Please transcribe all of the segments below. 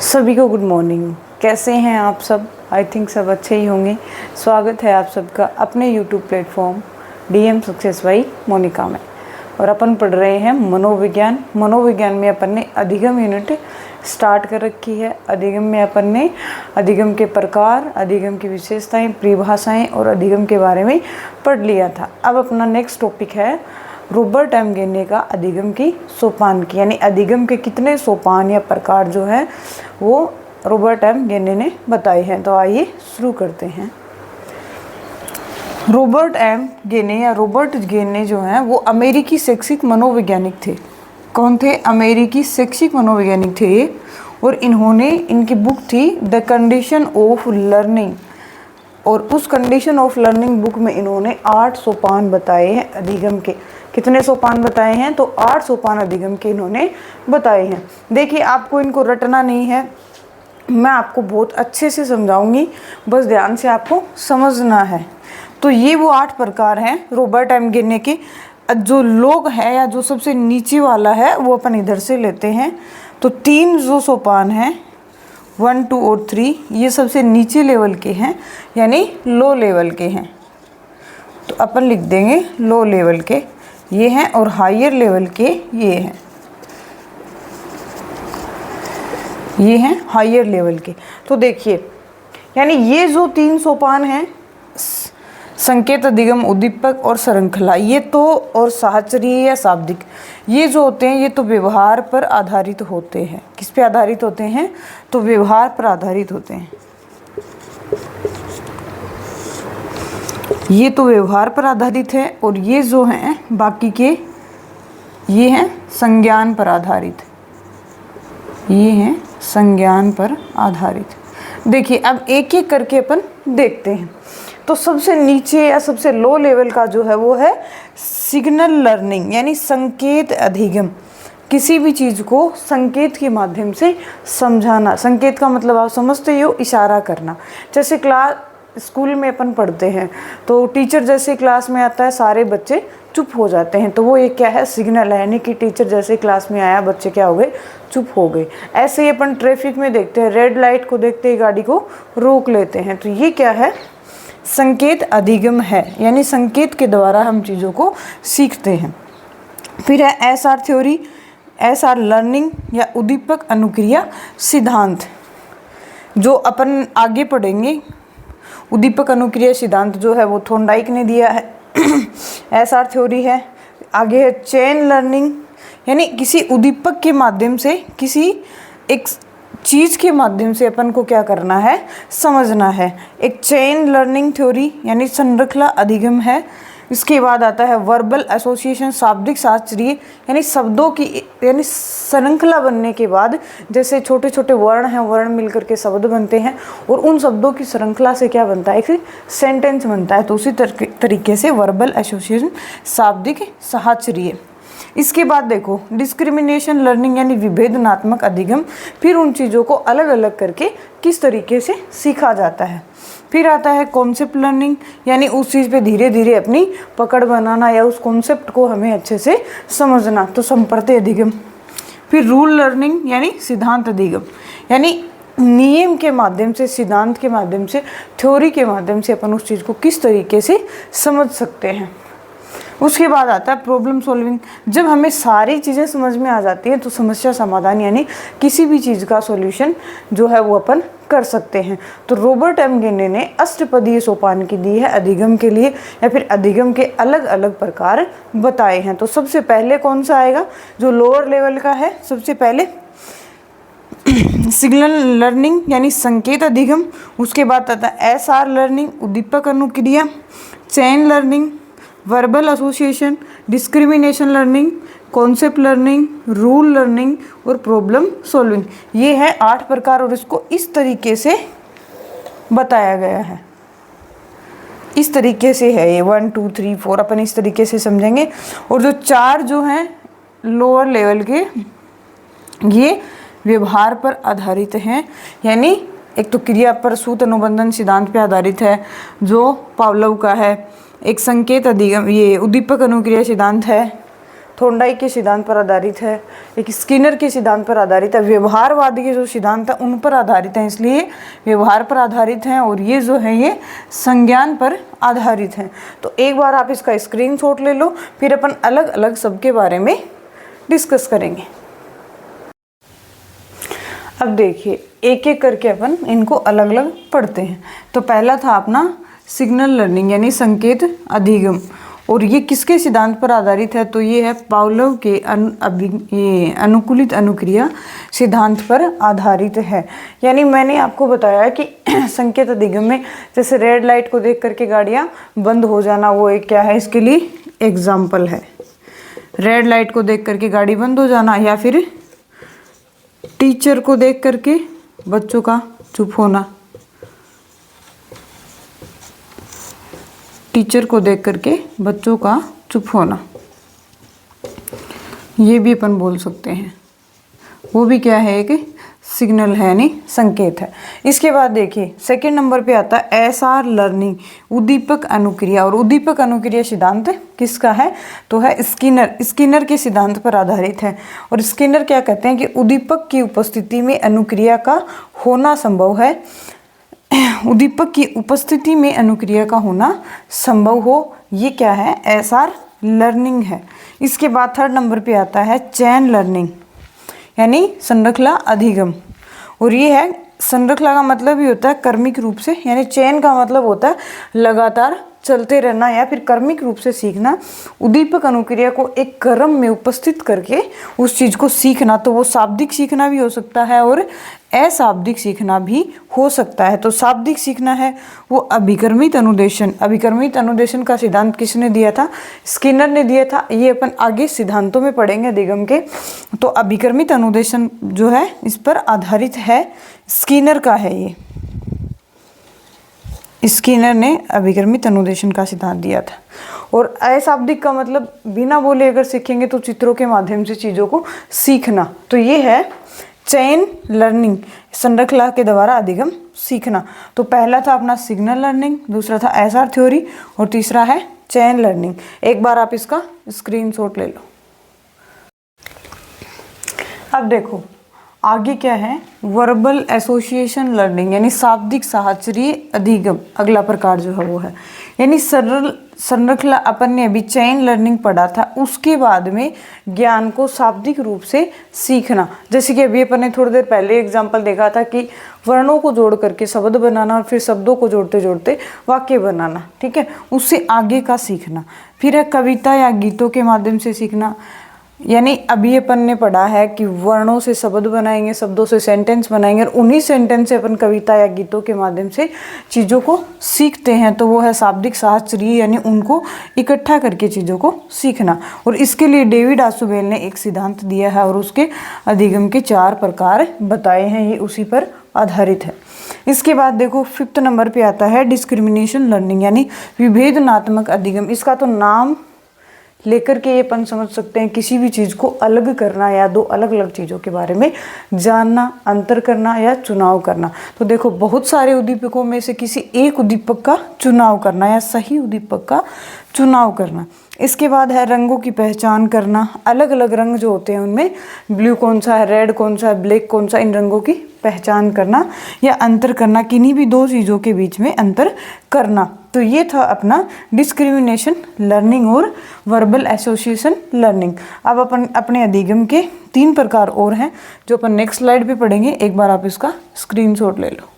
सभी को good morning. कैसे हैं आप सब? आई थिंक सब अच्छे ही होंगे। स्वागत है आप सबका अपने YouTube platform DM success by Monika में। और अपन पढ़ रहे हैं मनोविज्ञान। मनोविज्ञान में अपन ने अधिगम यूनिट स्टार्ट कर रखी है। अधिगम में अपन ने अधिगम के प्रकार, अधिगम की विशेषताएं, परिभाषाएं और अधिगम के बारे में पढ़ लिया था। अब अपना नेक्स्ट टॉपिक है रॉबर्ट एम गेने का अधिगम की सोपान की, यानी अधिगम के कितने सोपान या प्रकार जो है वो रॉबर्ट एम गेने ने बताए हैं। तो आइए शुरू करते हैं। रॉबर्ट एम गेने या रॉबर्ट गेने जो हैं वो अमेरिकी शैक्षिक मनोवैज्ञानिक थे। कौन थे? अमेरिकी शैक्षिक मनोवैज्ञानिक थे। और इनकी बुक थी द कंडीशन ऑफ लर्निंग। और उस कंडीशन ऑफ लर्निंग बुक में इन्होंने 8 सोपान बताए हैं अधिगम के। कितने सोपान बताए हैं? तो 8 सोपान अधिगम के इन्होंने बताए हैं। देखिए, आपको इनको रटना नहीं है, मैं आपको बहुत अच्छे से समझाऊंगी, बस ध्यान से आपको समझना है। तो ये वो 8 प्रकार हैं रॉबर्ट एम गेने के। जो लोग हैं या जो सबसे नीचे वाला है वो अपन इधर से लेते हैं। तो 3 जो सोपान हैं 1, 2 और 3 ये सबसे नीचे लेवल के हैं, यानी लो लेवल के हैं। तो अपन लिख देंगे लो लेवल के ये हैं और हायर लेवल के ये हैं। ये हैं हायर लेवल के। तो देखिए, यानी ये जो 3 सोपान हैं संकेत, अधिगम, उद्दीपक और श्रृंखला, ये तो और साहचर्य या शाब्दिक, ये जो होते हैं ये तो व्यवहार पर आधारित होते हैं। किस पे आधारित होते हैं? तो व्यवहार पर आधारित होते हैं। ये तो व्यवहार पर आधारित है। और ये जो हैं बाकी के ये हैं संज्ञान पर आधारित। ये हैं संज्ञान पर आधारित। देखिए, अब एक एक करके अपन देखते हैं। तो सबसे नीचे या सबसे लो लेवल का जो है वो है सिग्नल लर्निंग, यानी संकेत अधिगम। किसी भी चीज़ को संकेत के माध्यम से समझाना। संकेत का मतलब आप समझते हो, इशारा करना। जैसे स्कूल में अपन पढ़ते हैं तो टीचर जैसे क्लास में आता है सारे बच्चे चुप हो जाते हैं, तो वो ये क्या है? सिग्नल है। यानी कि टीचर जैसे क्लास में आया बच्चे क्या हो गए? चुप हो गए। ऐसे ही अपन ट्रैफिक में देखते हैं, रेड लाइट को देखते ही गाड़ी को रोक लेते हैं। तो ये क्या है? संकेत अधिगम है, यानी संकेत के द्वारा हम चीज़ों को सीखते हैं। फिर है SR थ्योरी, SR लर्निंग या उद्दीपक अनुक्रिया सिद्धांत, जो अपन आगे पढ़ेंगे। उद्दीपक अनुक्रिया सिद्धांत जो है वो थॉर्नडाइक ने दिया है। SR थ्योरी है। आगे है चेन लर्निंग, यानी किसी उद्दीपक के माध्यम से, किसी एक चीज़ के माध्यम से अपन को क्या करना है? समझना है। एक चेन लर्निंग थ्योरी यानी श्रृंखला अधिगम है। इसके बाद आता है वर्बल एसोसिएशन, शाब्दिक शास्त्रीय, यानी शब्दों की यानी श्रृंखला बनने के बाद जैसे छोटे छोटे वर्ण हैं, वर्ण मिलकर के शब्द बनते हैं और उन शब्दों की श्रृंखला से क्या बनता है? एक सेंटेंस बनता है। तो उसी तरीके से वर्बल एसोसिएशन, शाब्दिक शास्त्रीय। इसके बाद देखो डिस्क्रिमिनेशन लर्निंग यानी विभेदनात्मक अधिगम। फिर उन चीज़ों को अलग अलग करके किस तरीके से सीखा जाता है। फिर आता है कॉन्सेप्ट लर्निंग, यानी उस चीज़ पे धीरे धीरे अपनी पकड़ बनाना या उस कॉन्सेप्ट को हमें अच्छे से समझना, तो संप्रति अधिगम। फिर रूल लर्निंग यानी सिद्धांत अधिगम, यानी नियम के माध्यम से, सिद्धांत के माध्यम से, थ्योरी के माध्यम से अपन उस चीज़ को किस तरीके से समझ सकते हैं। उसके बाद आता है प्रॉब्लम सॉल्विंग। जब हमें सारी चीज़ें समझ में आ जाती हैं तो समस्या समाधान, यानी किसी भी चीज़ का सॉल्यूशन जो है वो अपन कर सकते हैं। तो रॉबर्ट एम गेने ने अष्टपदीय सोपान की दी है अधिगम के लिए, या फिर अधिगम के अलग अलग प्रकार बताए हैं। तो सबसे पहले कौन सा आएगा? जो लोअर लेवल का है, सबसे पहले सिग्नल लर्निंग यानी संकेत अधिगम। उसके बाद आता है SR लर्निंग, उद्दीपक अनुक्रिया, chain learning, verbal association, discrimination learning, concept learning, rule learning और प्रॉब्लम सॉल्विंग। ये है 8 प्रकार और इसको इस तरीके से बताया गया है। इस तरीके से है ये 1, 2, 3, 4 अपन इस तरीके से समझेंगे। और जो 4 जो हैं लोअर लेवल के, ये व्यवहार पर आधारित हैं, यानी एक तो क्रिया पर सूत अनुबंधन सिद्धांत पर आधारित है जो पावलोव का है। एक संकेत अधिगम, ये उद्दीपक अनुक्रिया सिद्धांत है, थोंडाई के सिद्धांत पर आधारित है, एक स्किनर के सिद्धांत पर आधारित है, व्यवहारवाद के जो सिद्धांत है उन पर आधारित है, इसलिए व्यवहार पर आधारित हैं, और ये जो है ये संज्ञान पर आधारित हैं। तो एक बार आप इसका स्क्रीनशॉट ले लो, फिर अपन अलग अलग सबके बारे में डिस्कस करेंगे। अब देखिए एक एक करके अपन इनको अलग अलग पढ़ते हैं। तो पहला था अपना सिग्नल लर्निंग यानी संकेत अधिगम, और ये किसके सिद्धांत पर आधारित है? तो ये है पावलोव के अनुकूलित अनुक्रिया सिद्धांत पर आधारित है। यानी मैंने आपको बताया कि संकेत अधिगम में जैसे रेड लाइट को देख करके गाड़ियाँ बंद हो जाना, वो एक क्या है, इसके लिए एग्जाम्पल है। रेड लाइट को देख करके गाड़ी बंद हो जाना, या फिर टीचर को देख करके बच्चों का चुप होना, टीचर को देख करके बच्चों का चुप होना, ये भी अपन बोल सकते हैं। वो भी क्या है, एक सिग्नल है, यानी संकेत है। इसके बाद देखिए सेकंड नंबर पे आता है एसआर लर्निंग, उद्दीपक अनुक्रिया। और उद्दीपक अनुक्रिया सिद्धांत किसका है? तो है स्किनर के सिद्धांत पर आधारित है। और स्किनर क्या कहते हैं कि उद्दीपक की उपस्थिति में अनुक्रिया का होना संभव है, उद्दीपक की उपस्थिति में अनुक्रिया का होना संभव हो, ये क्या है, एसआर लर्निंग है। इसके बाद थर्ड नंबर पे आता है चेन लर्निंग यानी संरचना अधिगम। और ये है, संरचना का मतलब ही होता है क्रमिक रूप से, यानी चेन का मतलब होता है लगातार चलते रहना या फिर क्रमिक रूप से सीखना। उद्दीपक अनुक्रिया को एक क्रम में उपस्थित करके उस चीज़ को सीखना, तो वो शाब्दिक सीखना भी हो सकता है और अशाब्दिक सीखना भी हो सकता है। तो शाब्दिक सीखना है वो अभिक्रमित अनुदेशन। अभिक्रमित अनुदेशन का सिद्धांत किसने दिया था? स्किनर ने दिया था। ये अपन आगे सिद्धांतों में पढ़ेंगे अधिगम के। तो अभिक्रमित अनुदेशन जो है इस पर आधारित है, स्किनर का है ये। स्किनर ने अभिक्रमित अनुदेशन का सिद्धांत दिया था। और अशाब्दिक का मतलब बिना बोले अगर सीखेंगे तो चित्रों के माध्यम से चीज़ों को सीखना। तो ये है चेन लर्निंग, संरचना के द्वारा अधिगम सीखना। तो पहला था अपना सिग्नल लर्निंग, दूसरा था एसआर थ्योरी, और तीसरा है चेन लर्निंग। एक बार आप इसका स्क्रीनशॉट ले लो। अब देखो आगे क्या है, वर्बल एसोसिएशन लर्निंग यानी शाब्दिक साहचर्य अधिगम। अगला प्रकार जो है वो है, यानी सरल संरचना अपन ने अभी चेन लर्निंग पढ़ा था, उसके बाद में ज्ञान को शाब्दिक रूप से सीखना। जैसे कि अभी अपन ने थोड़ी देर पहले एग्जाम्पल देखा था कि वर्णों को जोड़ करके शब्द बनाना और फिर शब्दों को जोड़ते जोड़ते वाक्य बनाना, ठीक है, उससे आगे का सीखना। फिर है कविता या गीतों के माध्यम से सीखना, यानी अभी अपन ने पढ़ा है कि वर्णों से शब्द बनाएंगे, शब्दों से सेंटेंस बनाएंगे, और उन्हीं सेंटेंस से अपन कविता या गीतों के माध्यम से चीज़ों को सीखते हैं। तो वो है शाब्दिक साहचर्य, यानी उनको इकट्ठा करके चीज़ों को सीखना। और इसके लिए डेविड आसुबेल ने एक सिद्धांत दिया है और उसके अधिगम के 4 प्रकार बताए हैं, ये उसी पर आधारित है। इसके बाद देखो फिफ्थ नंबर पे आता है डिस्क्रिमिनेशन लर्निंग यानी विभेदनात्मक अधिगम। इसका तो नाम लेकर के ये अपन समझ सकते हैं किसी भी चीज़ को अलग करना या दो अलग अलग चीज़ों के बारे में जानना, अंतर करना या चुनाव करना। तो देखो बहुत सारे उद्दीपकों में से किसी एक उद्दीपक का चुनाव करना या सही उद्दीपक का चुनाव करना। इसके बाद है रंगों की पहचान करना, अलग अलग रंग जो होते हैं उनमें ब्लू कौन सा है, रेड कौन सा है, ब्लैक कौन सा, इन रंगों की पहचान करना या अंतर करना, किन्हीं भी दो चीज़ों के बीच में अंतर करना। तो ये था अपना डिस्क्रिमिनेशन लर्निंग और वर्बल एसोसिएशन लर्निंग। अब अपन अपने अधिगम के 3 प्रकार और हैं जो अपन नेक्स्ट स्लाइड पे पढ़ेंगे। एक बार आप इसका स्क्रीनशॉट ले लो।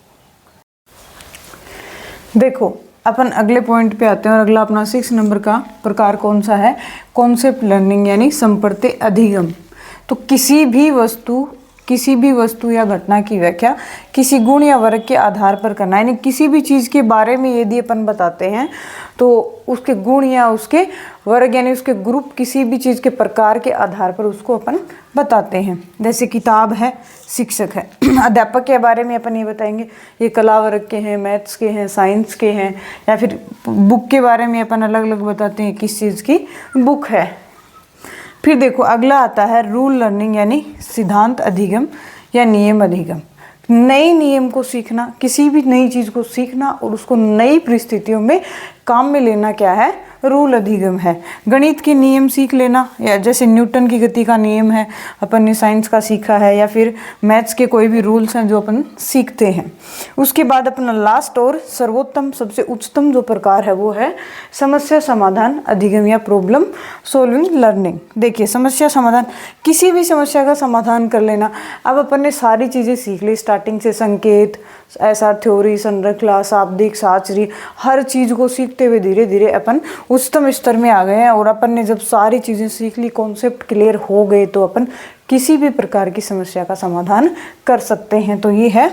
देखो अपन अगले पॉइंट पे आते हैं और अगला अपना 6 नंबर का प्रकार कौन सा है, कॉन्सेप्ट लर्निंग यानी संप्रत्य अधिगम। तो किसी भी वस्तु या घटना की व्याख्या किसी गुण या वर्ग के आधार पर करना, यानी किसी भी चीज़ के बारे में यदि अपन बताते हैं तो उसके गुण या उसके वर्ग यानी उसके ग्रुप, किसी भी चीज़ के प्रकार के आधार पर उसको अपन बताते हैं। जैसे किताब है, शिक्षक है, अध्यापक के बारे में अपन ये बताएंगे ये कला वर्ग के हैं, मैथ्स के हैं, साइंस के हैं, या फिर बुक के बारे में अपन अलग अलग बताते हैं किस चीज़ की बुक है। फिर देखो अगला आता है रूल लर्निंग यानी सिद्धांत अधिगम या नियम अधिगम। नए नियम को सीखना, किसी भी नई चीज़ को सीखना और उसको नई परिस्थितियों में काम में लेना क्या है, रूल अधिगम है। गणित के नियम सीख लेना, या जैसे न्यूटन की गति का नियम है अपन ने साइंस का सीखा है, या फिर मैथ्स के कोई भी रूल्स हैं जो अपन सीखते हैं। उसके बाद अपना लास्ट और सर्वोत्तम सबसे उच्चतम जो प्रकार है वो है समस्या समाधान अधिगम या प्रॉब्लम सॉल्विंग लर्निंग। देखिए समस्या समाधान, किसी भी समस्या का समाधान कर लेना। अब अपन ने सारी चीज़ें सीख ली स्टार्टिंग से, संकेत, ऐसा थ्योरी, संरचना, शाब्दिक, शास्त्रीय, हर चीज़ को सीखते हुए धीरे धीरे अपन उच्चतम स्तर में आ गए हैं। और अपन ने जब सारी चीज़ें सीख ली, कॉन्सेप्ट क्लियर हो गए, तो अपन किसी भी प्रकार की समस्या का समाधान कर सकते हैं। तो ये है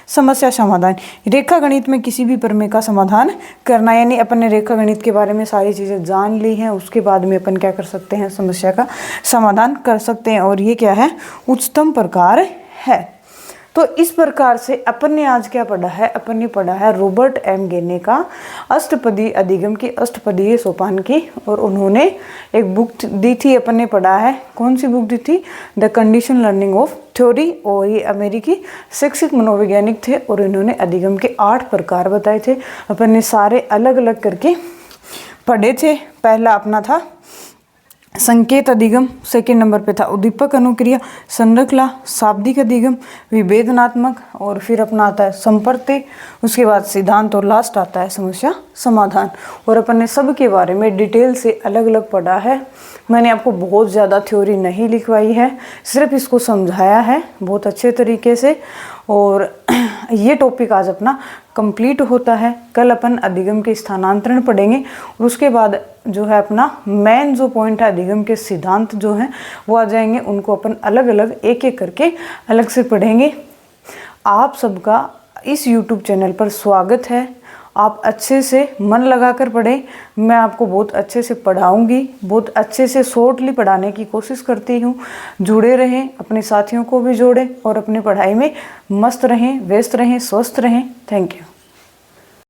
समस्या समाधान। रेखा गणित में किसी भी प्रमेय का समाधान करना, यानी अपन ने रेखा गणित के बारे में सारी चीज़ें जान ली हैं, उसके बाद में अपन क्या कर सकते हैं, समस्या का समाधान कर सकते हैं। और ये क्या है, उच्चतम प्रकार है। तो इस प्रकार से अपन ने आज क्या पढ़ा है, अपन ने पढ़ा है रॉबर्ट एम गेने का अष्टपदी अधिगम की अष्टपदीय सोपान की। और उन्होंने एक बुक दी थी, अपन ने पढ़ा है, कौन सी बुक दी थी, the condition learning of theory. और ये अमेरिकी शिक्षक मनोवैज्ञानिक थे और इन्होंने अधिगम के 8 प्रकार बताए थे। अपन ने सारे अलग अलग करके पढ़े थे। पहला अपना था संकेत अधिगम, सेकंड नंबर पे था उद्दीपक अनुक्रिया, संरचना, शाब्दिक अधिगम, विभेदनात्मक, और फिर अपना आता है संप्रत्यय, उसके बाद सिद्धांत, और लास्ट आता है समस्या समाधान। और अपन ने सब के बारे में डिटेल से अलग अलग पढ़ा है। मैंने आपको बहुत ज़्यादा थ्योरी नहीं लिखवाई है, सिर्फ इसको समझाया है बहुत अच्छे तरीके से। और ये टॉपिक आज अपना कंप्लीट होता है। कल अपन अधिगम के स्थानांतरण पढ़ेंगे और उसके बाद जो है अपना मेन जो पॉइंट है अधिगम के सिद्धांत जो हैं वो आ जाएंगे, उनको अपन अलग अलग एक एक करके अलग से पढ़ेंगे। आप सबका इस YouTube चैनल पर स्वागत है। आप अच्छे से मन लगाकर पढ़ें, मैं आपको बहुत अच्छे से पढ़ाऊंगी, बहुत अच्छे से शॉर्टली पढ़ाने की कोशिश करती हूँ। जुड़े रहें, अपने साथियों को भी जोड़ें और अपनी पढ़ाई में मस्त रहें, व्यस्त रहें, स्वस्थ रहें। Thank you.